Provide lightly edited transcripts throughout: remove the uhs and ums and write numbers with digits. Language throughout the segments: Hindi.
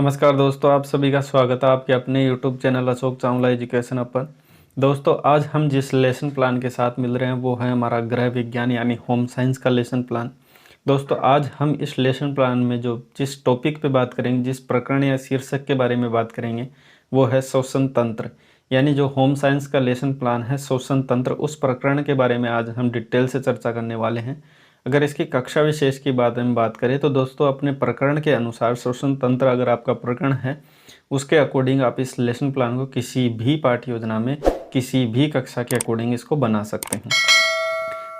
नमस्कार दोस्तों, आप सभी का स्वागत है आपके अपने YouTube channel Ashok Chawla education पर। दोस्तों, आज हम जिस लेसन प्लान के साथ मिल रहे हैं वो है हमारा गृह विज्ञान यानी होम साइंस का लेसन प्लान। दोस्तों, आज हम इस लेसन प्लान में जिस टॉपिक पे बात करेंगे, जिस प्रकरण या शीर्षक के बारे में बात करेंगे वो है श्वसन तंत्र। यानी जो होम साइंस का लेसन प्लान है श्वसन तंत्र, उस प्रकरण के बारे में आज हम डिटेल से चर्चा करने वाले हैं। अगर इसकी कक्षा विशेष की बात करें तो दोस्तों, अपने प्रकरण के अनुसार श्वसन तंत्र अगर आपका प्रकरण है उसके अकॉर्डिंग आप इस लेसन प्लान को किसी भी पाठ्य योजना में किसी भी कक्षा के अकॉर्डिंग इसको बना सकते हैं।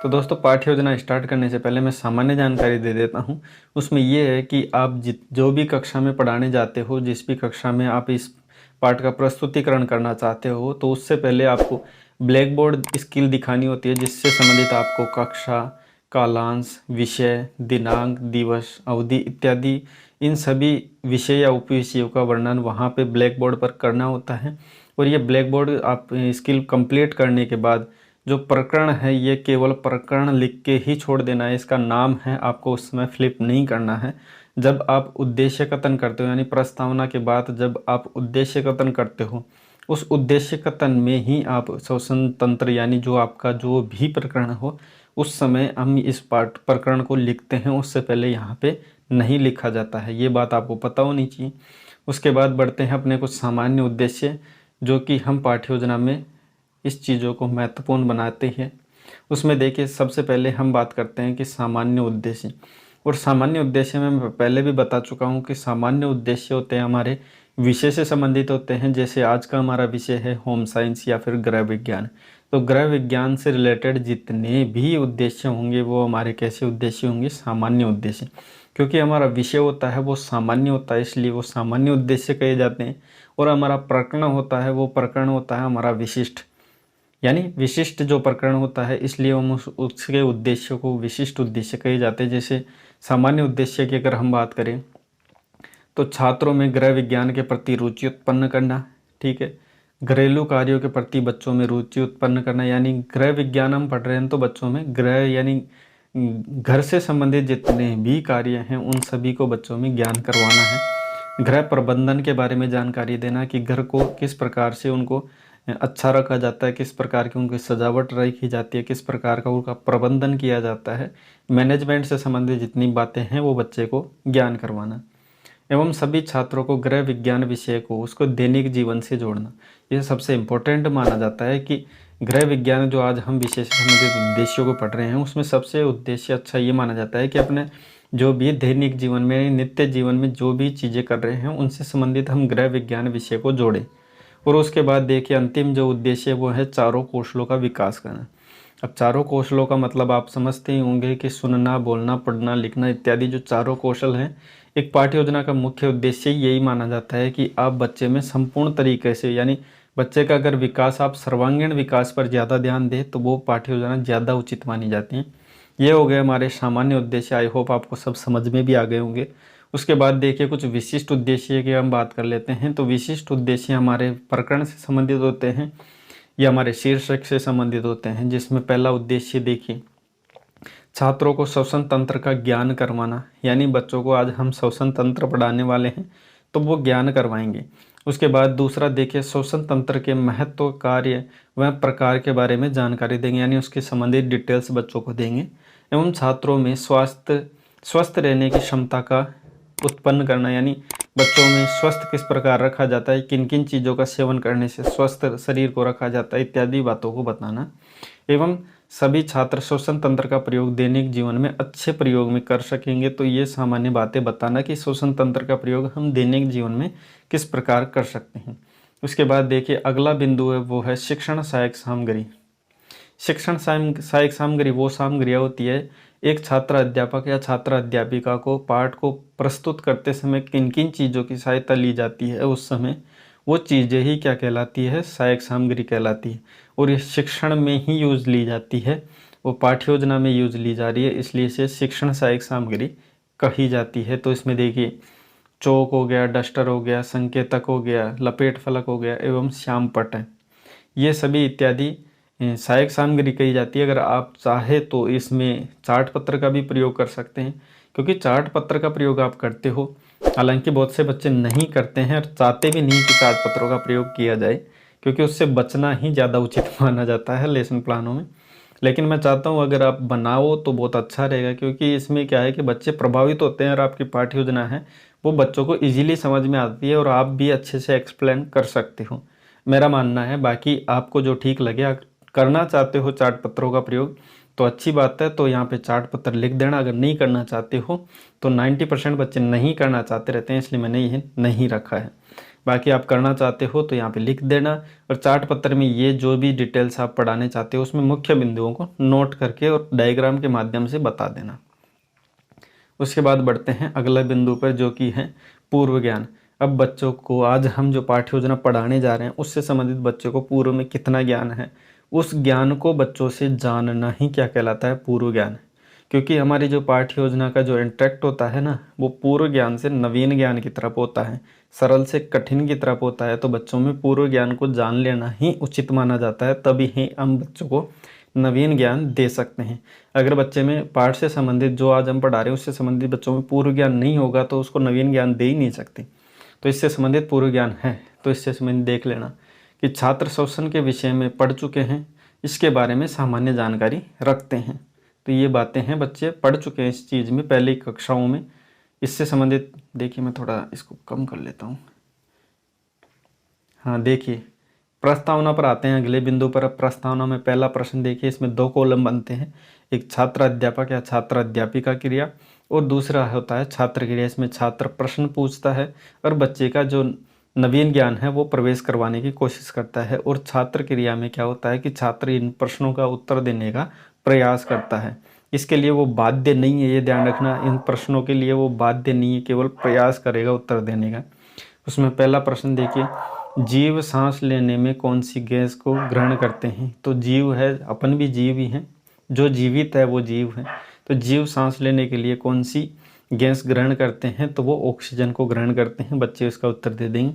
तो दोस्तों, पाठ्य योजना स्टार्ट करने से पहले मैं सामान्य जानकारी दे देता हूँ। उसमें ये है कि आप जो भी कक्षा में पढ़ाने जाते हो, जिस भी कक्षा में आप इस पाठ का प्रस्तुतिकरण करना चाहते हो, तो उससे पहले आपको ब्लैक बोर्ड स्किल दिखानी होती है, जिससे संबंधित आपको कक्षा, कालांश, विषय, दिनांक, दिवस, अवधि इत्यादि इन सभी विषय या उपविषयों का वर्णन वहाँ पे ब्लैक बोर्ड पर करना होता है। और ये ब्लैक बोर्ड आप स्किल कंप्लीट करने के बाद जो प्रकरण है ये केवल प्रकरण लिख के ही छोड़ देना है, इसका नाम है, आपको उसमें फ्लिप नहीं करना है। जब आप उद्देश्य कथन करते हो यानी प्रस्तावना के बाद जब आप उद्देश्य कथन करते हो, उस उद्देश्य कथन में ही आप श्वसन तंत्र यानी जो आपका जो भी प्रकरण हो उस समय हम इस पाठ प्रकरण को लिखते हैं, उससे पहले यहाँ पे नहीं लिखा जाता है। ये बात आपको पता होनी चाहिए। उसके बाद बढ़ते हैं अपने कुछ सामान्य उद्देश्य, जो कि हम पाठ्य योजना में इस चीज़ों को महत्वपूर्ण बनाते हैं। उसमें देखिए, सबसे पहले हम बात करते हैं कि सामान्य उद्देश्य। और सामान्य उद्देश्य में मैं पहले भी बता चुका हूँ कि सामान्य उद्देश्य होते हैं हमारे विषय से संबंधित होते हैं। जैसे आज का हमारा विषय है होम साइंस या फिर गृह विज्ञान, तो गृह विज्ञान से रिलेटेड जितने भी उद्देश्य होंगे वो हमारे कैसे उद्देश्य होंगे, सामान्य उद्देश्य। क्योंकि हमारा विषय होता है वो सामान्य होता है, इसलिए वो सामान्य उद्देश्य कहे जाते हैं। और हमारा प्रकरण होता है वो प्रकरण होता है हमारा विशिष्ट, यानी विशिष्ट जो प्रकरण होता है, इसलिए हम उसके उद्देश्य को विशिष्ट उद्देश्य कहे जाते हैं। जैसे सामान्य उद्देश्य की अगर हम बात करें तो छात्रों में गृह विज्ञान के प्रति रुचि उत्पन्न करना, ठीक है। घरेलू कार्यों के प्रति बच्चों में रुचि उत्पन्न करना, यानी गृह विज्ञान हम पढ़ रहे हैं तो बच्चों में गृह यानी घर से संबंधित जितने भी कार्य हैं उन सभी को बच्चों में ज्ञान करवाना है। गृह प्रबंधन के बारे में जानकारी देना कि घर को किस प्रकार से उनको अच्छा रखा जाता है, किस प्रकार की उनकी सजावट रखी जाती है, किस प्रकार का उनका प्रबंधन किया जाता है। मैनेजमेंट से संबंधित जितनी बातें हैं वो बच्चे को ज्ञान करवाना। एवं सभी छात्रों को गृह विज्ञान विषय को उसको दैनिक जीवन से जोड़ना। यह सबसे इम्पोर्टेंट माना जाता है कि गृह विज्ञान जो आज हम विषय से संबंधित उद्देश्यों को पढ़ रहे हैं उसमें सबसे उद्देश्य अच्छा ये माना जाता है कि अपने जो भी दैनिक जीवन में नित्य जीवन में जो भी चीज़ें कर रहे हैं उनसे संबंधित हम गृह विज्ञान विषय को जोड़ें। और उसके बाद देखिए, अंतिम जो उद्देश्य है वो है चारों कौशलों का विकास करना। अब चारों कौशलों का मतलब आप समझते ही होंगे कि सुनना, बोलना, पढ़ना, लिखना इत्यादि जो चारों कौशल हैं, एक पाठ्य योजना का मुख्य उद्देश्य यही माना जाता है कि आप बच्चे में संपूर्ण तरीके से, यानी बच्चे का अगर विकास, आप सर्वांगीण विकास पर ज़्यादा ध्यान दें तो वो पाठ्य योजना ज़्यादा उचित मानी जाती है। ये हो गए हमारे सामान्य उद्देश्य। आई होप आपको सब समझ में भी आ गए होंगे। उसके बाद देखिए, कुछ विशिष्ट उद्देश्य की हम बात कर लेते हैं। तो विशिष्ट उद्देश्य हमारे प्रकरण से संबंधित होते हैं या हमारे शीर्षक से संबंधित होते हैं, जिसमें पहला उद्देश्य देखिए, छात्रों को श्वसन तंत्र का ज्ञान करवाना। यानी बच्चों को आज हम श्वसन तंत्र पढ़ाने वाले हैं तो वो ज्ञान करवाएंगे। उसके बाद दूसरा देखिए, श्वसन तंत्र के महत्व, कार्य व प्रकार के बारे में जानकारी देंगे, यानी उसके संबंधित डिटेल्स बच्चों को देंगे। एवं छात्रों में स्वस्थ रहने की क्षमता का उत्पन्न करना, यानी बच्चों में स्वस्थ किस प्रकार रखा जाता है, किन किन चीज़ों का सेवन करने से स्वस्थ शरीर को रखा जाता है इत्यादि बातों को बताना। एवं सभी छात्र श्वसन तंत्र का प्रयोग दैनिक जीवन में अच्छे प्रयोग में कर सकेंगे। तो ये सामान्य बातें बताना कि श्वसन तंत्र का प्रयोग हम दैनिक जीवन में किस प्रकार कर सकते हैं। उसके बाद देखिए, अगला बिंदु है वो है शिक्षण सहायक सामग्री। शिक्षण सहायक सामग्री वो सामग्रियाँ होती है, एक छात्र अध्यापक या छात्र अध्यापिका को पाठ को प्रस्तुत करते समय किन किन चीज़ों की सहायता ली जाती है, उस समय वो चीज़ें ही क्या कहलाती है, सहायक सामग्री कहलाती है। और ये शिक्षण में ही यूज़ ली जाती है, वो पाठ्य योजना में यूज़ ली जा रही है, इसलिए इसे शिक्षण सहायक सामग्री कही जाती है। तो इसमें देखिए, चौक हो गया, डस्टर हो गया, संकेतक हो गया, लपेट फलक हो गया एवं श्याम पट है, ये सभी इत्यादि सहायक सामग्री कही जाती है। अगर आप चाहे तो इसमें चार्ट पत्र का भी प्रयोग कर सकते हैं, क्योंकि चार्ट पत्र का प्रयोग आप करते हो हालांकि बहुत से बच्चे नहीं करते हैं और चाहते भी नहीं कि चार्ट पत्रों का प्रयोग किया जाए, क्योंकि उससे बचना ही ज़्यादा उचित माना जाता है लेसन प्लानों में। लेकिन मैं चाहता हूँ अगर आप बनाओ तो बहुत अच्छा रहेगा, क्योंकि इसमें क्या है कि बच्चे प्रभावित होते हैं और आपकी पाठ्य योजना है वो बच्चों को इजीली समझ में आती है और आप भी अच्छे से एक्सप्लेन कर सकते हो, मेरा मानना है। बाकी आपको जो ठीक लगे, अगर करना चाहते हो चार्ट पत्रों का प्रयोग तो अच्छी बात है, तो यहाँ पे चार्ट पत्र लिख देना। अगर नहीं करना चाहते हो तो 90% बच्चे नहीं करना चाहते रहते हैं, इसलिए मैंने ये नहीं रखा है। बाकी आप करना चाहते हो तो यहाँ पे लिख देना, और चार्ट पत्र में ये जो भी डिटेल्स आप पढ़ाने चाहते हो उसमें मुख्य बिंदुओं को नोट करके और डायग्राम के माध्यम से बता देना। उसके बाद बढ़ते हैं अगला बिंदु पर, जो कि है पूर्व ज्ञान। अब बच्चों को आज हम जो पाठ्य योजना पढ़ाने जा रहे हैं उससे संबंधित बच्चों को पूर्व में कितना ज्ञान है, उस ज्ञान को बच्चों से जानना ही क्या कहलाता है, पूर्व ज्ञान। क्योंकि हमारी जो पाठ्य योजना का जो इंटरेक्ट होता है ना, वो पूर्व ज्ञान से नवीन ज्ञान की तरफ होता है, सरल से कठिन की तरफ होता है। तो बच्चों में पूर्व ज्ञान को जान लेना ही उचित माना जाता है, तभी ही हम बच्चों को नवीन ज्ञान दे सकते हैं। अगर बच्चे में पाठ से संबंधित जो आज हम पढ़ा रहे हैं उससे संबंधित बच्चों में पूर्व ज्ञान नहीं होगा तो उसको नवीन ज्ञान दे ही नहीं सकते। तो इससे संबंधित पूर्व ज्ञान है, तो इससे संबंधित देख लेना कि छात्र शोषण के विषय में पढ़ चुके हैं, इसके बारे में सामान्य जानकारी रखते हैं। तो ये बातें हैं, बच्चे पढ़ चुके हैं इस चीज़ में पहले कक्षाओं में। इससे संबंधित देखिए, मैं थोड़ा इसको कम कर लेता हूँ। हाँ देखिए, प्रस्तावना पर आते हैं अगले बिंदु पर। अब प्रस्तावना में पहला प्रश्न देखिए, इसमें 2 कॉलम बनते हैं, एक छात्र अध्यापक या छात्र अध्यापिका क्रिया और दूसरा होता है छात्र क्रिया। इसमें छात्र प्रश्न पूछता है और बच्चे का जो नवीन ज्ञान है वो प्रवेश करवाने की कोशिश करता है। और छात्र क्रिया में क्या होता है कि छात्र इन प्रश्नों का उत्तर देने का प्रयास करता है। इसके लिए वो बाध्य नहीं है, ये ध्यान रखना, इन प्रश्नों के लिए वो बाध्य नहीं है, केवल प्रयास करेगा उत्तर देने का। उसमें पहला प्रश्न देखिए, जीव सांस लेने में कौन सी गैस को ग्रहण करते हैं। तो जीव है, अपन भी जीव ही हैं, जो जीवित है वो जीव है। तो जीव सांस लेने के लिए कौन सी गैस ग्रहण करते हैं, तो वो ऑक्सीजन को ग्रहण करते हैं। बच्चे इसका उत्तर दे देंगे।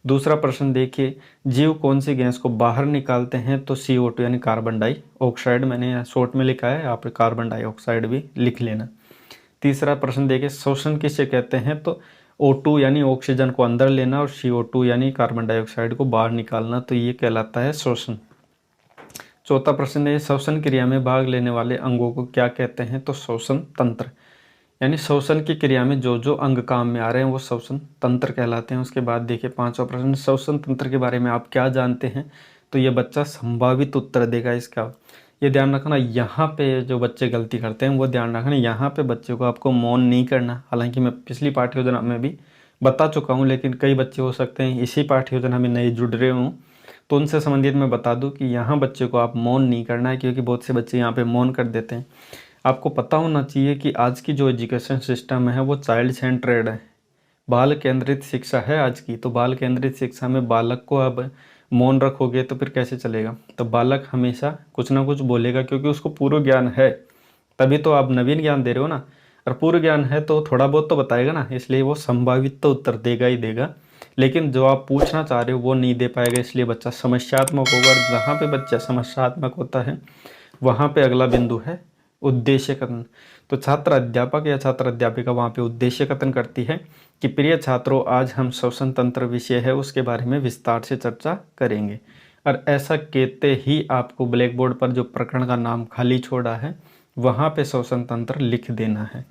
दूसरा प्रश्न देखिए, जीव कौन सी गैस को बाहर निकालते हैं। तो CO2 यानी कार्बन डाइऑक्साइड, मैंने यहाँ शॉर्ट में लिखा है, आप कार्बन डाइऑक्साइड भी लिख लेना। तीसरा प्रश्न देखिए, शोषण किसे कहते हैं। तो O2 यानी ऑक्सीजन को अंदर लेना और CO2 यानी कार्बन डाइऑक्साइड को बाहर निकालना, तो ये कहलाता है शोषण। चौथा प्रश्न है, शोषण क्रिया में भाग लेने वाले अंगों को क्या कहते हैं। तो शोषण तंत्र, यानी शोषण की क्रिया में जो जो अंग काम में आ रहे हैं वो शोषण तंत्र कहलाते हैं। उसके बाद देखिए पांचवा प्रश्न, शोषण तंत्र के बारे में आप क्या जानते हैं। तो ये बच्चा संभावित उत्तर देगा इसका। ये ध्यान रखना, यहाँ पे जो बच्चे गलती करते हैं वो ध्यान रखना, यहाँ पे बच्चे को आपको मौन नहीं करना। हालांकि मैं पिछली पाठ्य योजना में भी बता चुका हूँ, लेकिन कई बच्चे हो सकते हैं इसी पाठ्य योजना में नए जुड़ रहे हों, तो उनसे संबंधित मैं बता दूं कि यहाँ बच्चे को आप मौन नहीं करना है, क्योंकि बहुत से बच्चे यहाँ पे मौन कर देते हैं। आपको पता होना चाहिए कि आज की जो एजुकेशन सिस्टम है वो चाइल्ड सेंट्रेड है, बाल केंद्रित शिक्षा है आज की। तो बाल केंद्रित शिक्षा में बालक को अब मौन रखोगे तो फिर कैसे चलेगा। तो बालक हमेशा कुछ ना कुछ बोलेगा, क्योंकि उसको पूर्व ज्ञान है, तभी तो आप नवीन ज्ञान दे रहे हो ना। और पूर्व ज्ञान है तो थोड़ा बहुत तो बताएगा ना, इसलिए वो संभावित तो उत्तर देगा ही देगा, लेकिन जो आप पूछना चाह रहे हो वो नहीं दे पाएगा। इसलिए बच्चा समस्यात्मक होगा, और जहाँ पे बच्चा समस्यात्मक होता है वहाँ पे अगला बिंदु है उद्देश्य कथन। तो छात्र अध्यापक या छात्र अध्यापिका वहाँ पे उद्देश्य कथन करती है कि प्रिय छात्रों, आज हम शोषण तंत्र विषय है उसके बारे में विस्तार से चर्चा करेंगे। और ऐसा कहते ही आपको ब्लैक बोर्ड पर जो प्रकरण का नाम खाली छोड़ा है वहाँ पे शोषण तंत्र लिख देना है।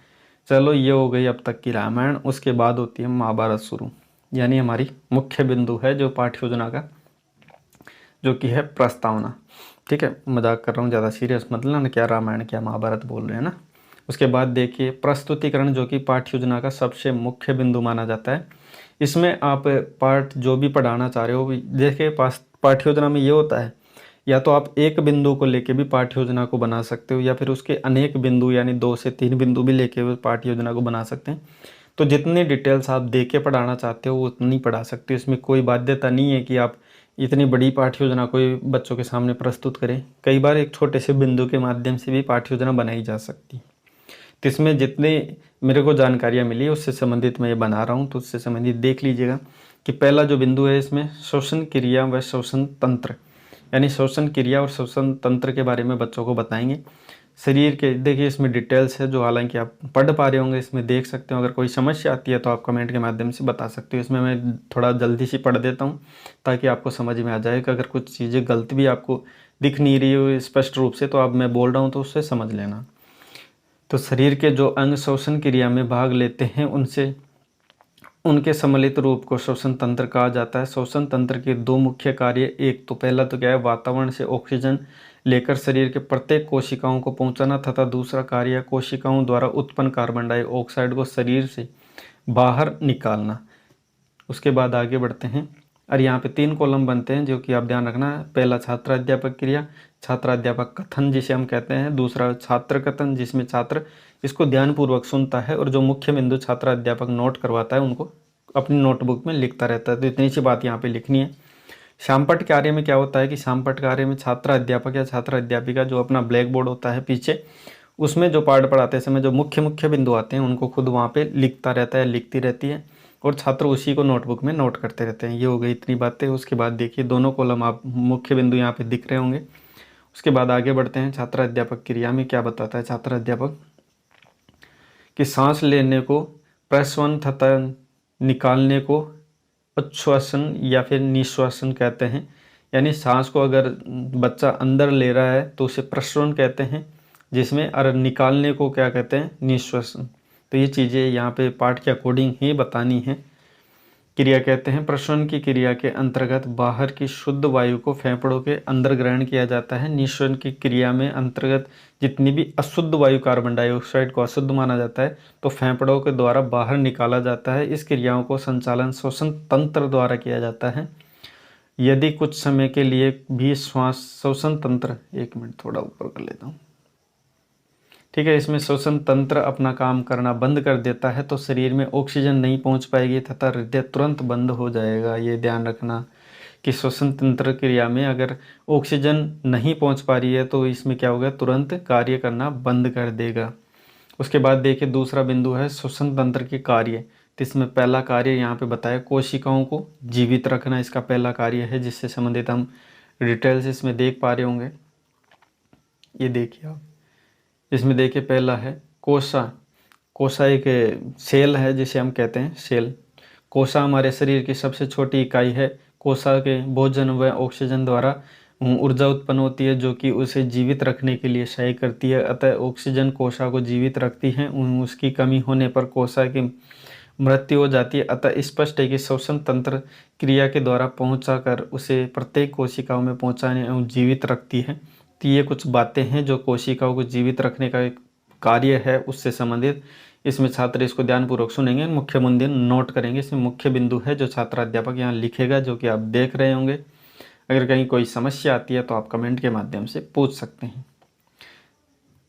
चलो, ये हो गई अब तक की रामायण। उसके बाद होती है महाभारत शुरू, यानी हमारी मुख्य बिंदु है जो पाठ्य योजना का, जो कि है प्रस्तावना। ठीक है, मजाक कर रहा हूँ, ज़्यादा सीरियस मत लेना, क्या रामायण क्या महाभारत बोल रहे हैं ना। उसके बाद देखिए प्रस्तुतिकरण, जो कि पाठ्य योजना का सबसे मुख्य बिंदु माना जाता है। इसमें आप पाठ जो भी पढ़ाना चाह रहे हो, देखिए पाठ्य योजना में ये होता है, या तो आप एक बिंदु को लेके भी पाठ्य योजना को बना सकते हो, या फिर उसके अनेक बिंदु यानी 2 से 3 बिंदु भी लेके पाठ्य योजना को बना सकते हैं। तो जितनी डिटेल्स आप दे के पढ़ाना चाहते हो उतनी पढ़ा सकते हो। इसमें कोई बाध्यता नहीं है कि आप इतनी बड़ी पाठ्य योजना कोई बच्चों के सामने प्रस्तुत करें। कई बार एक छोटे से बिंदु के माध्यम से भी पाठ्य योजना बनाई जा सकती है। तो इसमें जितने मेरे को जानकारियाँ मिली उससे संबंधित मैं ये बना रहा हूँ, तो उससे संबंधित देख लीजिएगा कि पहला जो बिंदु है इसमें शोषण क्रिया व शोषण तंत्र, यानी शोषण क्रिया और शोषण तंत्र के बारे में बच्चों को बताएंगे। शरीर के, देखिए इसमें डिटेल्स है जो हालांकि आप पढ़ पा रहे होंगे, इसमें देख सकते हो। अगर कोई समस्या आती है तो आप कमेंट के माध्यम से बता सकते हो। इसमें मैं थोड़ा जल्दी से पढ़ देता हूँ ताकि आपको समझ में आ जाए कि अगर कुछ चीज़ें गलत भी आपको दिख नहीं रही हो स्पष्ट रूप से, तो अब मैं बोल रहा हूँ तो उससे समझ लेना। तो शरीर के जो अंग श्वसन क्रिया में भाग लेते हैं उनके सम्मिलित रूप को श्वसन तंत्र कहा जाता है। श्वसन तंत्र के दो मुख्य कार्य, एक तो पहला तो क्या है, वातावरण से ऑक्सीजन लेकर शरीर के प्रत्येक कोशिकाओं को पहुंचाना, तथा दूसरा कार्य कोशिकाओं द्वारा उत्पन्न कार्बन डाइऑक्साइड को शरीर से बाहर निकालना। उसके बाद आगे बढ़ते हैं और यहाँ पे 3 कॉलम बनते हैं जो कि आप ध्यान रखना। पहला छात्राध्यापक क्रिया, छात्राध्यापक कथन जिसे हम कहते हैं। दूसरा छात्र कथन जिसमें छात्र इसको ध्यानपूर्वक सुनता है और जो मुख्य बिंदु छात्राध्यापक नोट करवाता है उनको अपनी नोटबुक में लिखता रहता है। तो इतनी सी बात यहाँ पे लिखनी है। शामपट कार्य में क्या होता है कि शामपट कार्य में छात्र अध्यापक या छात्र अध्यापिका जो अपना ब्लैक बोर्ड होता है पीछे, उसमें जो पाठ पढ़ाते समय जो मुख्य मुख्य बिंदु आते हैं उनको खुद वहाँ पे लिखता रहता है, लिखती रहती है और छात्र उसी को नोटबुक में नोट करते रहते हैं। ये हो गई इतनी बातें। उसके बाद देखिए दोनों कॉलम आप मुख्य बिंदु यहाँ पे दिख रहे होंगे। उसके बाद आगे बढ़ते हैं। छात्र अध्यापक क्रिया में क्या बताता है छात्र अध्यापक कि सांस लेने को प्रश्वसन तथा निकालने को उच्छ्वासन या फिर निश्वासन कहते हैं। यानी सांस को अगर बच्चा अंदर ले रहा है तो उसे प्रश्वसन कहते हैं, जिसमें और निकालने को क्या कहते हैं, निश्वासन। तो ये चीज़ें यहाँ पे पाठ के अकॉर्डिंग ही बतानी है। क्रिया कहते हैं प्रश्वसन की क्रिया के अंतर्गत बाहर की शुद्ध वायु को फेफड़ों के अंदर ग्रहण किया जाता है। निश्वसन की क्रिया में अंतर्गत जितनी भी अशुद्ध वायु कार्बन डाइऑक्साइड को अशुद्ध माना जाता है तो फेफड़ों के द्वारा बाहर निकाला जाता है। इस क्रियाओं को संचालन श्वसन तंत्र द्वारा किया जाता है। यदि कुछ समय के लिए भी श्वास श्वसन तंत्र, एक मिनट थोड़ा ऊपर कर लेता हूँ, ठीक है, इसमें श्वसन तंत्र अपना काम करना बंद कर देता है तो शरीर में ऑक्सीजन नहीं पहुंच पाएगी तथा हृदय तुरंत बंद हो जाएगा। ये ध्यान रखना कि श्वसन तंत्र क्रिया में अगर ऑक्सीजन नहीं पहुंच पा रही है तो इसमें क्या होगा, तुरंत कार्य करना बंद कर देगा। उसके बाद देखिए दूसरा बिंदु है श्वसन तंत्र के कार्य। तो इसमें पहला कार्य यहाँ पे बताया कोशिकाओं को जीवित रखना, इसका पहला कार्य है जिससे संबंधित हम डिटेल्स इसमें देख पा रहे होंगे। ये देखिए आप, इसमें देखिए पहला है कोशा। कोशा एक सेल है जिसे हम कहते हैं सेल। कोशा हमारे शरीर की सबसे छोटी इकाई है। कोशा के भोजन व ऑक्सीजन द्वारा ऊर्जा उत्पन्न होती है जो कि उसे जीवित रखने के लिए सहायक करती है। अतः ऑक्सीजन कोशा को जीवित रखती है। उसकी कमी होने पर कोशा की मृत्यु हो जाती है। अतः स्पष्ट है कि श्वसन तंत्र क्रिया के द्वारा पहुंचाकर उसे प्रत्येक कोशिकाओं में पहुंचाने एवं जीवित रखती है। तो ये कुछ बातें हैं जो कोशिकाओं को जीवित रखने का एक कार्य है उससे संबंधित। इसमें छात्र इसको ध्यानपूर्वक सुनेंगे, मुख्य बिंदु नोट करेंगे। इसमें मुख्य बिंदु है जो छात्र अध्यापक यहाँ लिखेगा, जो कि आप देख रहे होंगे। अगर कहीं कोई समस्या आती है तो आप कमेंट के माध्यम से पूछ सकते हैं।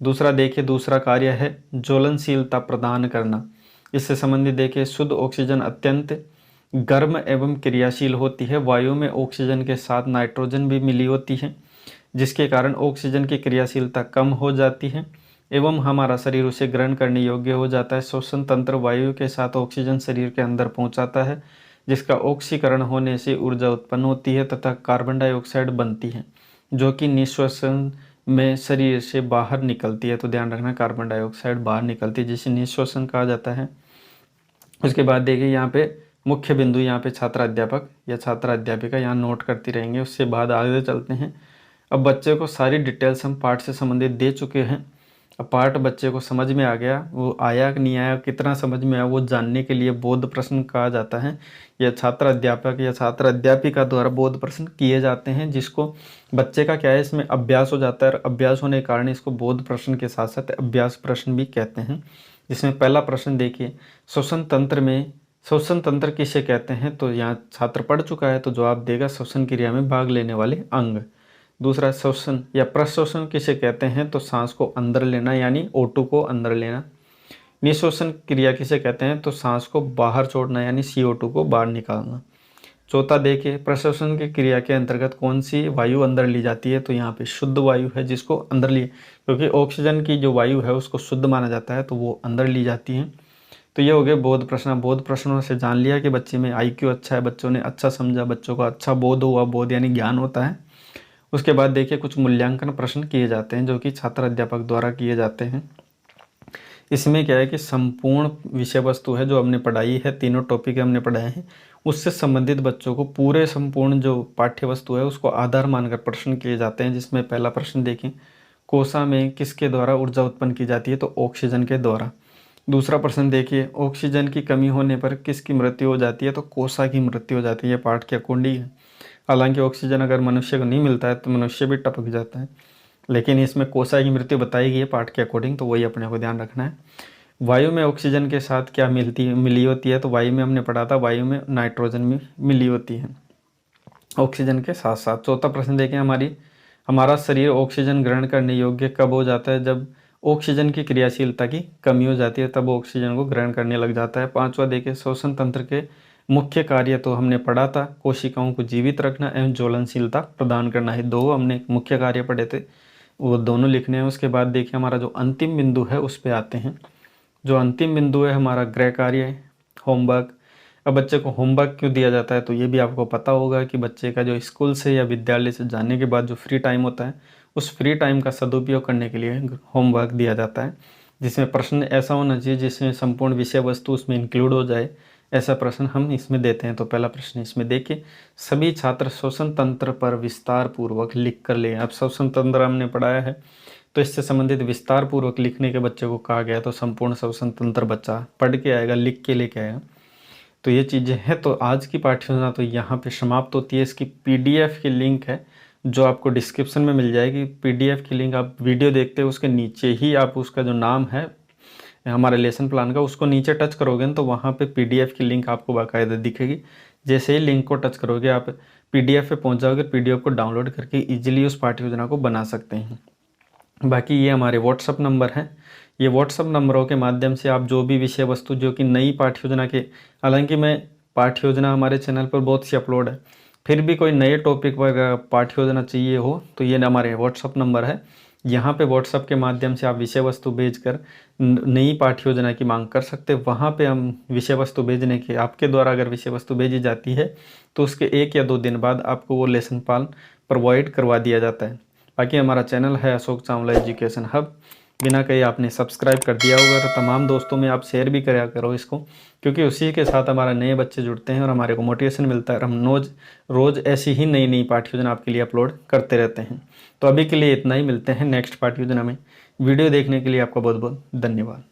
दूसरा देखिए, दूसरा कार्य है ज्वलनशीलता प्रदान करना। इससे संबंधित देखिए शुद्ध ऑक्सीजन अत्यंत गर्म एवं क्रियाशील होती है। वायु में ऑक्सीजन के साथ नाइट्रोजन भी मिली होती है जिसके कारण ऑक्सीजन की क्रियाशीलता कम हो जाती है एवं हमारा शरीर उसे ग्रहण करने योग्य हो जाता है। श्वसन तंत्र वायु के साथ ऑक्सीजन शरीर के अंदर पहुंचाता है जिसका ऑक्सीकरण होने से ऊर्जा उत्पन्न होती है तथा कार्बन डाइऑक्साइड बनती है जो कि निश्वसन में शरीर से बाहर निकलती है। तो ध्यान रखना, कार्बन डाइऑक्साइड बाहर निकलती है जिसे निश्वसन कहा जाता है। उसके बाद देखिए यहाँ पे मुख्य बिंदु, यहाँ पे छात्र अध्यापक या छात्र अध्यापिका यहाँ नोट करती रहेंगे। उसके बाद आगे चलते हैं। अब बच्चे को सारी डिटेल्स हम पाठ से संबंधित दे चुके हैं। अब पाठ बच्चे को समझ में आ गया, वो आया कि नहीं आया, कितना समझ में आया, वो जानने के लिए बोध प्रश्न कहा जाता है। या छात्र अध्यापक या छात्र अध्यापिका द्वारा बोध प्रश्न किए जाते हैं जिसको बच्चे का क्या है, इसमें अभ्यास हो जाता है और अभ्यास होने के कारण इसको बोध प्रश्न के साथ साथ अभ्यास प्रश्न भी कहते हैं। जिसमें पहला प्रश्न देखिए, श्वसन तंत्र में श्वसन तंत्र किसे कहते हैं। तो यहाँ छात्र पढ़ चुका है तो जवाब देगा श्वसन क्रिया में भाग लेने वाले अंग। दूसरा श्वसन या प्रश्वसन किसे कहते हैं। तो सांस को अंदर लेना यानी O2 को अंदर लेना। निश्वसन क्रिया किसे कहते हैं। तो सांस को बाहर छोड़ना यानी CO2 को बाहर निकालना। चौथा देखिए, प्रश्वसन की क्रिया के अंतर्गत कौन सी वायु अंदर ली जाती है। तो यहाँ पे शुद्ध वायु है जिसको अंदर लिए, क्योंकि ऑक्सीजन की जो वायु है उसको शुद्ध माना जाता है तो वो अंदर ली जाती है। तो ये हो गए बोध प्रश्न। बोध प्रश्नों से जान लिया कि बच्चे में IQ अच्छा है, बच्चों ने अच्छा समझा, बच्चों का अच्छा बोध हुआ, बोध यानी ज्ञान होता है। उसके बाद देखिए कुछ मूल्यांकन प्रश्न किए जाते हैं जो कि छात्र अध्यापक द्वारा किए जाते हैं। इसमें क्या है कि संपूर्ण विषय वस्तु है जो हमने पढ़ाई है, तीनों टॉपिक हमने पढ़ाए हैं, उससे संबंधित बच्चों को पूरे संपूर्ण जो पाठ्य वस्तु है उसको आधार मानकर प्रश्न किए जाते हैं। जिसमें पहला प्रश्न देखें, कोसा में किसके द्वारा ऊर्जा उत्पन्न की जाती है, तो ऑक्सीजन के द्वारा। दूसरा प्रश्न देखिए, ऑक्सीजन की कमी होने पर किसकी मृत्यु हो जाती है, तो कोसा की मृत्यु हो जाती है। ये पाठ के अकॉर्डिंग है। हालांकि ऑक्सीजन अगर मनुष्य को नहीं मिलता है तो मनुष्य भी टपक जाता है, लेकिन इसमें कोसा की मृत्यु बताई गई है पाठ के अकॉर्डिंग, तो वही अपने को ध्यान रखना है। वायु में ऑक्सीजन के साथ क्या मिली होती है, तो वायु में हमने पढ़ा था, वायु में नाइट्रोजन में मिली होती है ऑक्सीजन के साथ साथ। चौथा प्रश्न देखें, हमारा शरीर ऑक्सीजन ग्रहण करने योग्य कब हो जाता है, जब ऑक्सीजन की क्रियाशीलता की कमी हो जाती है तब ऑक्सीजन को ग्रहण करने लग जाता है। पांचवा देखिए, श्वसन तंत्र के मुख्य कार्य तो हमने पढ़ा था, कोशिकाओं को जीवित रखना एवं ज्वलनशीलता प्रदान करना है। दो हमने मुख्य कार्य पढ़े थे, वो दोनों लिखने हैं। उसके बाद देखिए हमारा जो अंतिम बिंदु है उस पर आते हैं। जो अंतिम बिंदु है हमारा गृह कार्य, होमवर्क। अब बच्चे को होमवर्क क्यों दिया जाता है, तो ये भी आपको पता होगा कि बच्चे का जो स्कूल से या विद्यालय से जाने के बाद जो फ्री टाइम होता है, उस फ्री टाइम का सदुपयोग करने के लिए होमवर्क दिया जाता है, जिसमें प्रश्न ऐसा होना चाहिए जिसमें संपूर्ण विषय वस्तु उसमें इंक्लूड हो जाए, ऐसा प्रश्न हम इसमें देते हैं। तो पहला प्रश्न इसमें देखिए, सभी छात्र श्वसन तंत्र पर विस्तार पूर्वक लिख कर ले। अब श्वसन तंत्र हमने पढ़ाया है, तो इससे संबंधित विस्तार पूर्वक लिखने के बच्चे को कहा गया, तो संपूर्ण श्वसन तंत्र बच्चा पढ़ के आएगा, लिख के लेके आएगा। तो ये चीज़ें हैं। तो आज की पाठ्य योजना तो यहाँ पे समाप्त होती है। इसकी पीडीएफ की लिंक है जो आपको डिस्क्रिप्शन में मिल जाएगी। पीडीएफ की लिंक आप वीडियो देखते हो उसके नीचे ही आप उसका जो नाम है हमारे लेसन प्लान का, उसको नीचे टच करोगे तो वहाँ पे पीडीएफ की लिंक आपको बाकायदा दिखेगी। जैसे ही लिंक को टच करोगे आप पीडीएफ पे पहुँच जाओगे, पीडीएफ को डाउनलोड करके ईजिली उस पाठ्य योजना को बना सकते हैं। बाकी ये हमारे व्हाट्सअप नंबर हैं, ये व्हाट्सअप नंबरों के माध्यम से आप जो भी विषय वस्तु जो कि नई पाठ्य योजना के, हालांकि मैं पाठ्य योजना हमारे चैनल पर बहुत सी अपलोड है, फिर भी कोई नए टॉपिक पर पाठ्य योजना चाहिए हो तो ये हमारे व्हाट्सअप नंबर है। यहाँ पे व्हाट्सअप के माध्यम से आप विषय वस्तु भेजकर नई पाठ्य योजना की मांग कर सकते हैं। वहाँ पे हम विषय वस्तु भेजने के, आपके द्वारा अगर विषय वस्तु भेजी जाती है तो उसके 1 या 2 दिन बाद आपको वो लेसन प्लान प्रोवाइड करवा दिया जाता है। बाकी हमारा चैनल है अशोक चावला एजुकेशन हब, बिना कहीं आपने सब्सक्राइब कर दिया होगा तो तमाम दोस्तों में आप शेयर भी करा करो इसको, क्योंकि उसी के साथ हमारे नए बच्चे जुड़ते हैं और हमारे को मोटिवेशन मिलता है और हम रोज़ ऐसी ही नई नई पाठ्य योजना आपके लिए अपलोड करते रहते हैं। तो अभी के लिए इतना ही, मिलते हैं नेक्स्ट पाठ्य योजना में। वीडियो देखने के लिए आपका बहुत बहुत धन्यवाद।